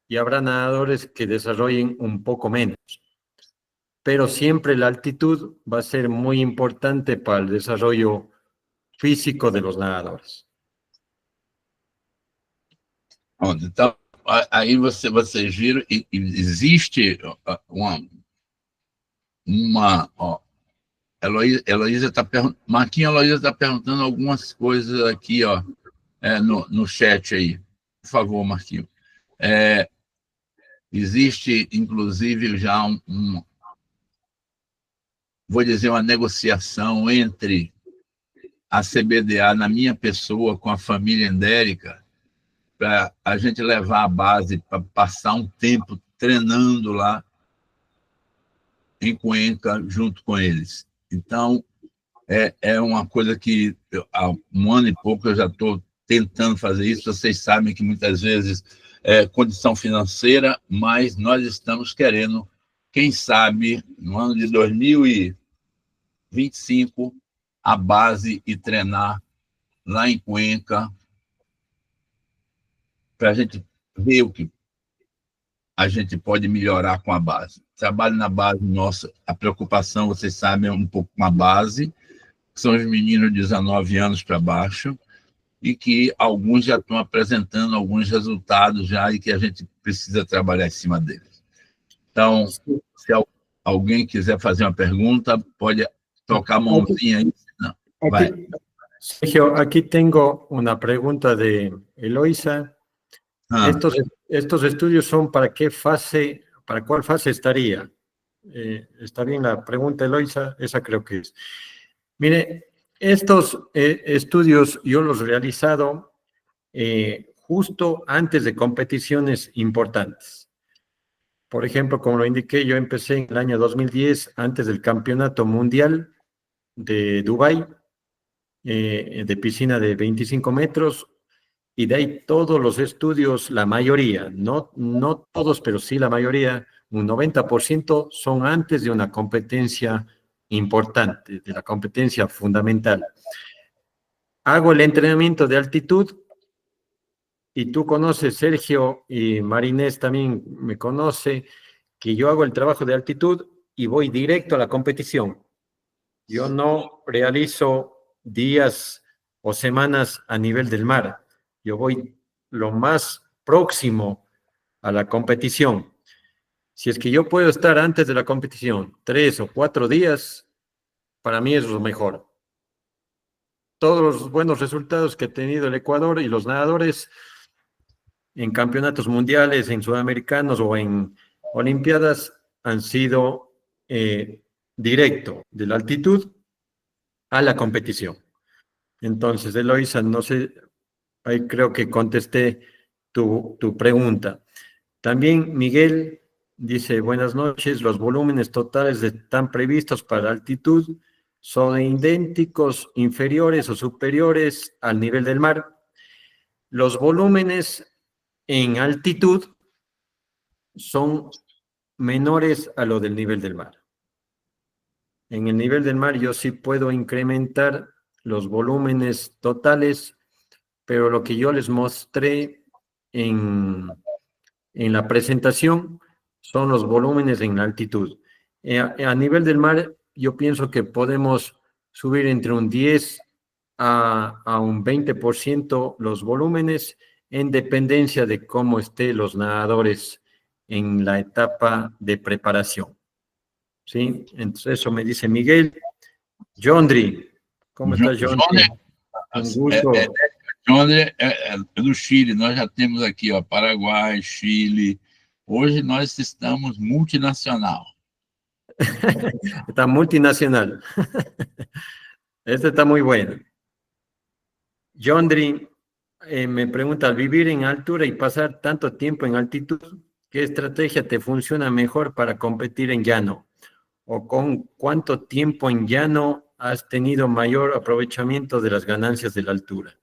y habrá nadadores que desarrollen un poco menos. Pero siempre la altitud va a ser muy importante para el desarrollo físico de los nadadores. Então, aí vocês viram, e existe Heloísa está perguntando, Marquinhos, Heloísa está perguntando algumas coisas aqui, no chat aí. Por favor, Marquinhos. Existe, inclusive, já vou dizer, uma negociação entre a CBDA, na minha pessoa, com a família endérica, para a gente levar a base para passar um tempo treinando lá em Cuenca, junto com eles. Então, é uma coisa que há um ano e pouco eu já estou tentando fazer isso. Vocês sabem que muitas vezes é condição financeira, mas nós estamos querendo, quem sabe, no ano de 2025, a base e treinar lá em Cuenca, para a gente ver o que a gente pode melhorar com a base. Trabalho na base nossa, a preocupação, vocês sabem, é um pouco com a base, que são os meninos de 19 anos para baixo, e que alguns já estão apresentando alguns resultados já, e que a gente precisa trabalhar em cima deles. Então, se alguém quiser fazer uma pergunta, pode tocar a mãozinha aí. Não, vai. Sergio, aquí tengo una pregunta de Eloisa. Estos estudios son para qué fase, para cuál fase estaría. ¿Está bien la pregunta, Eloisa? Esa creo que es. Mire, estos estudios yo los he realizado justo antes de competiciones importantes. Por ejemplo, como lo indiqué, yo empecé en el año 2010, antes del Campeonato Mundial de Dubái, de piscina de 25 metros, y de ahí todos los estudios, la mayoría, no todos, pero sí la mayoría, un 90% son antes de una competencia importante, de la competencia fundamental. hago el entrenamiento de altitud y tú conoces, Sergio, y Marinés también me conoce, que yo hago el trabajo de altitud y voy directo a la competición. Yo no realizo días o semanas a nivel del mar. Yo voy lo más próximo a la competición. Si es que yo puedo estar antes de la competición 3 o 4 días, para mí es lo mejor. Todos los buenos resultados que ha tenido el Ecuador y los nadadores en campeonatos mundiales, en sudamericanos o en olimpiadas han sido directo de la altitud a la competición. Entonces, Eloisa, no sé, ahí creo que contesté tu pregunta. También Miguel dice, buenas noches, los volúmenes totales están previstos para altitud son idénticos, inferiores o superiores al nivel del mar. Los volúmenes en altitud son menores a lo del nivel del mar. En el nivel del mar yo sí puedo incrementar los volúmenes totales, pero lo que yo les mostré en la presentación son los volúmenes en la altitud. A nivel del mar, yo pienso que podemos subir entre un 10 a un 20% los volúmenes en dependencia de cómo estén los nadadores en la etapa de preparación. ¿Sí? Entonces eso me dice Miguel. Jondri, ¿cómo estás, Jondri? Un gusto. Jondri é do Chile, nós já temos aqui, ó, Paraguai, Chile. Hoje nós estamos multinacional. Está multinacional. Este está muy bueno. Jondri me pregunta, al vivir en altura y pasar tanto tiempo en altitud, ¿qué estrategia te funciona mejor para competir en llano? ¿O con cuánto tiempo en llano has tenido mayor aprovechamiento de las ganancias de la altura?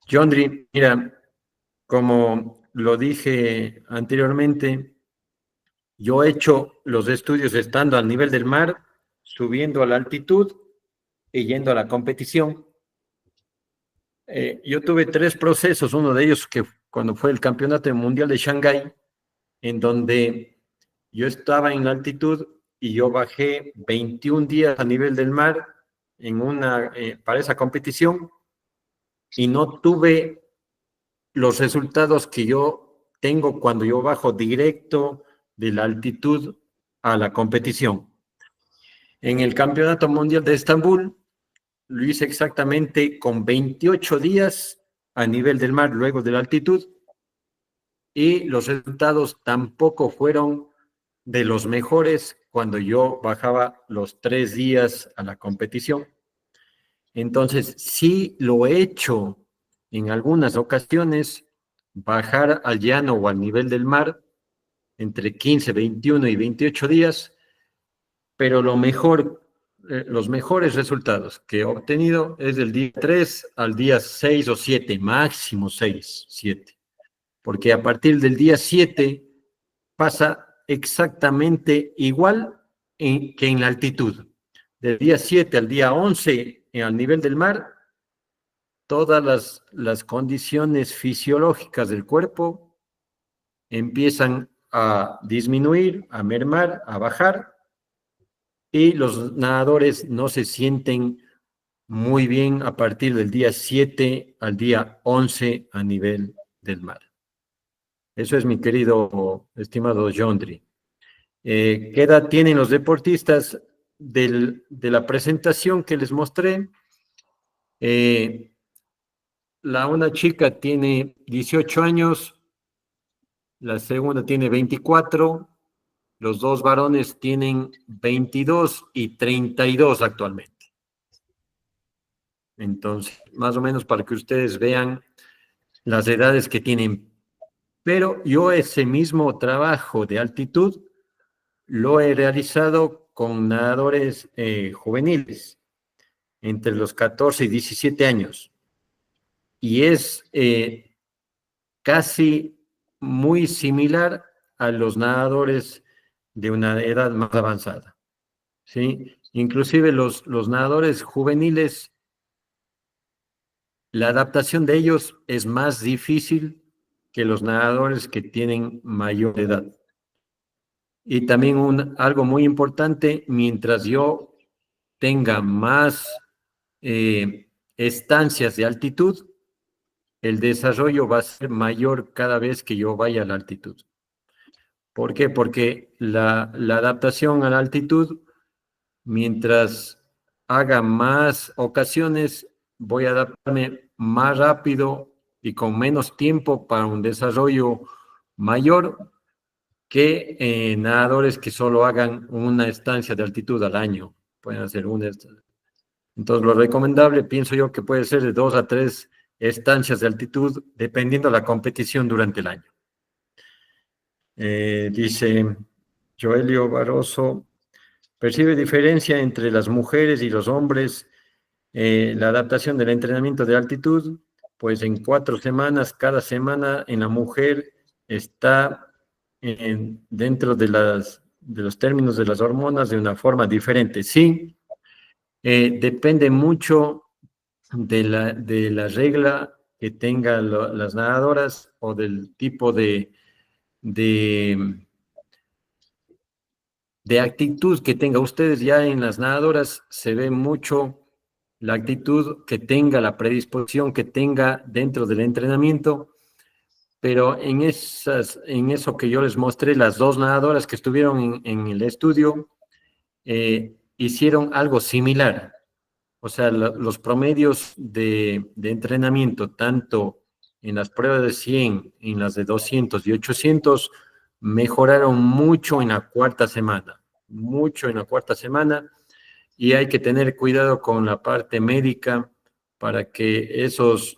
Jondri, mira, como lo dije anteriormente, yo he hecho los estudios estando al nivel del mar, subiendo a la altitud y yendo a la competición. Yo tuve 3 procesos, uno de ellos que cuando fue el Campeonato Mundial de Shanghái, en donde yo estaba en la altitud y yo bajé 21 días a nivel del mar para esa competición y no tuve los resultados que yo tengo cuando yo bajo directo de la altitud a la competición. En el Campeonato Mundial de Estambul lo hice exactamente con 28 días a nivel del mar luego de la altitud y los resultados tampoco fueron de los mejores cuando yo bajaba los 3 días a la competición. Entonces, sí lo he hecho en algunas ocasiones, bajar al llano o al nivel del mar entre 15, 21 y 28 días, pero los mejores resultados que he obtenido es del día 3 al día 6 o 7, máximo 6, 7. Porque a partir del día 7 pasa exactamente igual que en la altitud. Del día 7 al día 11, al nivel del mar, todas las condiciones fisiológicas del cuerpo empiezan a disminuir, a mermar, a bajar, y los nadadores no se sienten muy bien a partir del día 7 al día 11 a nivel del mar. Eso es mi querido, estimado Jondri. ¿Qué edad tienen los deportistas de la presentación que les mostré? Una chica tiene 18 años, la segunda tiene 24, los dos varones tienen 22 y 32 actualmente. Entonces, más o menos para que ustedes vean las edades que tienen. Pero yo ese mismo trabajo de altitud lo he realizado con nadadores juveniles, entre los 14 y 17 años. Y es casi muy similar a los nadadores de una edad más avanzada, ¿sí? Inclusive los nadadores juveniles la adaptación de ellos es más difícil que los nadadores que tienen mayor edad. Y también algo muy importante, mientras yo tenga más estancias de altitud, el desarrollo va a ser mayor cada vez que yo vaya a la altitud. ¿Por qué? Porque la adaptación a la altitud, mientras haga más ocasiones, voy a adaptarme más rápido y con menos tiempo para un desarrollo mayor que nadadores que solo hagan una estancia de altitud al año. Pueden hacer una. Entonces, lo recomendable, pienso yo, que puede ser de 2 a 3 estancias de altitud, dependiendo de la competición durante el año. Dice Joelio Barroso, ¿percibe diferencia entre las mujeres y los hombres la adaptación del entrenamiento de altitud? Pues en 4 semanas, cada semana en la mujer está dentro de los términos de las hormonas de una forma diferente. Sí, depende mucho de la regla que tengan las nadadoras o del tipo de actitud que tenga ustedes. Ya en las nadadoras se ve mucho la actitud que tenga, la predisposición que tenga dentro del entrenamiento, pero en eso que yo les mostré, las 2 nadadoras que estuvieron en el estudio, hicieron algo similar. O sea, los promedios de entrenamiento, tanto en las pruebas de 100, en las de 200 y 800, mejoraron mucho en la 4ª semana, mucho en la 4ª semana, y hay que tener cuidado con la parte médica para que esas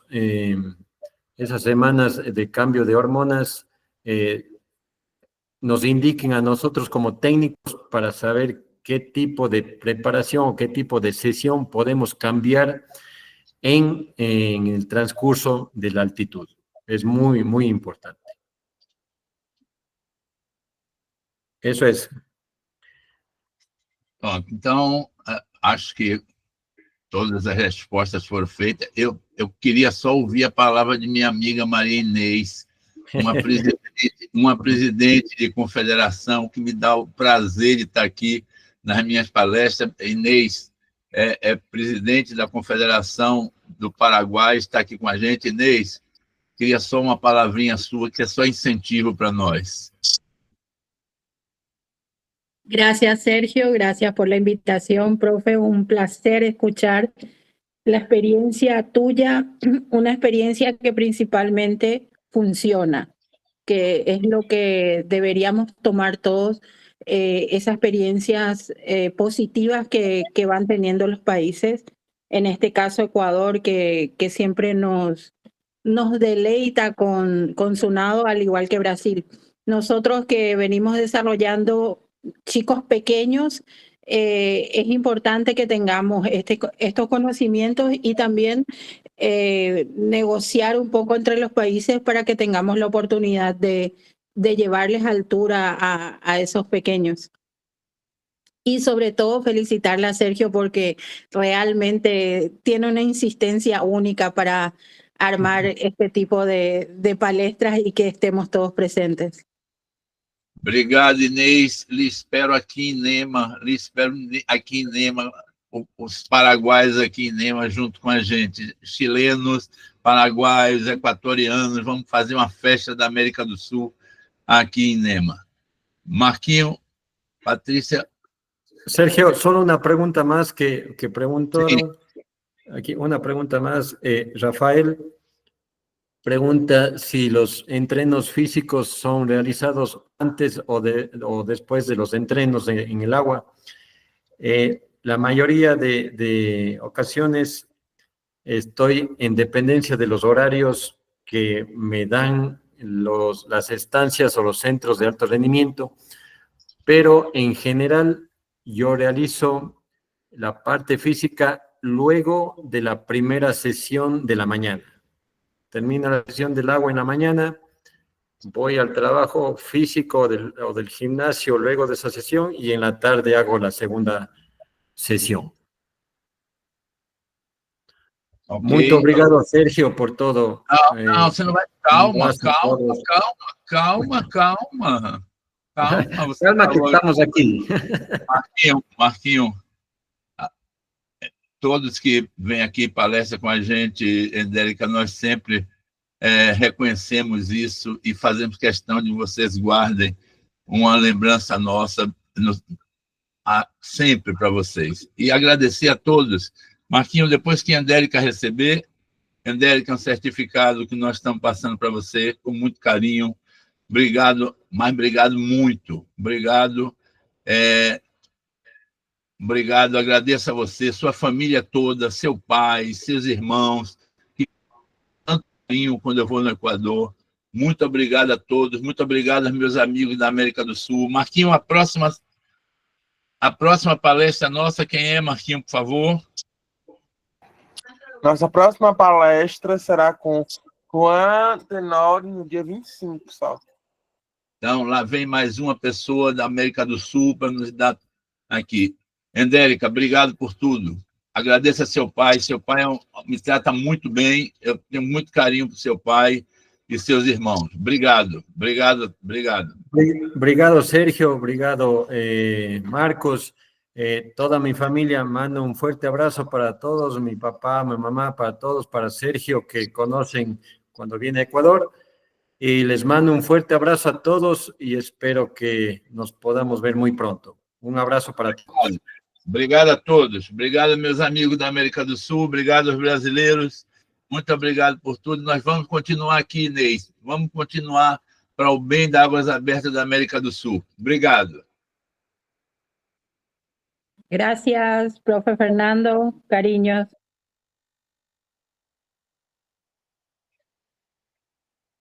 semanas de cambio de hormonas nos indiquen a nosotros como técnicos para saber qué tipo de preparación o qué tipo de sesión podemos cambiar en el transcurso de la altitud. Es muy, muy importante. Eso es. Então, acho que todas as respostas foram feitas. Eu queria só ouvir a palavra de minha amiga Maria Inês, uma presidente de confederação que me dá o prazer de estar aqui nas minhas palestras. Inês é presidente da Confederação do Paraguai, está aqui com a gente. Inês, queria só uma palavrinha sua, que é só incentivo para nós. Gracias, Sergio. Gracias por la invitación, profe. Un placer escuchar la experiencia tuya, una experiencia que principalmente funciona, que es lo que deberíamos tomar todos, esas experiencias positivas que van teniendo los países, en este caso Ecuador, que siempre nos deleita con su nado, al igual que Brasil. Nosotros que venimos desarrollando chicos pequeños, es importante que tengamos estos conocimientos y también negociar un poco entre los países para que tengamos la oportunidad de llevarles altura a esos pequeños. Y sobre todo felicitarle a Sergio porque realmente tiene una insistencia única para armar este tipo de palestras y que estemos todos presentes. Obrigado, Inês. Lhe espero aqui em Nema. Os paraguaios aqui em Nema, junto com a gente. Chilenos, paraguaios, equatorianos. Vamos fazer uma festa da América do Sul aqui em Nema. Marquinho, Patrícia. Sergio, solo una pregunta más que preguntó. Sí. Aquí una pregunta más. Rafael pregunta si los entrenos físicos son realizados antes o después de los entrenos en el agua. La mayoría de ocasiones estoy en dependencia de los horarios que me dan las estancias o los centros de alto rendimiento, pero en general yo realizo la parte física luego de la primera sesión de la mañana. Termina la sesión del agua en la mañana, voy al trabajo físico o del gimnasio luego de esa sesión y en la tarde hago la segunda sesión. Ok? Muito obrigado, Sérgio, por todo. Não, você não vai... Calma, calma. Calma, você Calma que falou... estamos aqui. Marquinho, todos que vêm aqui em palestra com a gente, Endérica, nós sempre reconhecemos isso e fazemos questão de vocês guardem uma lembrança nossa sempre para vocês. E agradecer a todos. Marquinho, depois que a Endérica receber, Endérica, um certificado que nós estamos passando para você, com muito carinho. Obrigado, mas obrigado muito. Obrigado. Obrigado, agradeço a você, sua família toda, seu pai, seus irmãos, que tanto carinho quando eu vou no Equador. Muito obrigado a todos, muito obrigado aos meus amigos da América do Sul. Marquinho, a próxima palestra nossa, quem é, Marquinho, por favor? Nossa próxima palestra será com Juan Tenório no dia 25, só. Então, lá vem mais uma pessoa da América do Sul para nos dar aqui. Endérica, obrigado por tudo. Agradeço a seu pai me trata muito bem, eu tenho muito carinho por seu pai e seus irmãos. Obrigado. Obrigado, Sérgio. Obrigado, Marcos. Toda mi familia, mando un fuerte abrazo para todos, mi papá, mi mamá, para todos, para Sergio, que conocen cuando viene a Ecuador. Y les mando un fuerte abrazo a todos y espero que nos podamos ver muy pronto. Un abrazo para todos. Obrigado a todos. Obrigado, meus amigos da América do Sul. Obrigado aos brasileiros. Muito obrigado por tudo. Nós vamos continuar aqui, Ney. Vamos continuar para o bem da Águas Abertas da América do Sul. Obrigado. Gracias, profe Fernando. Cariños.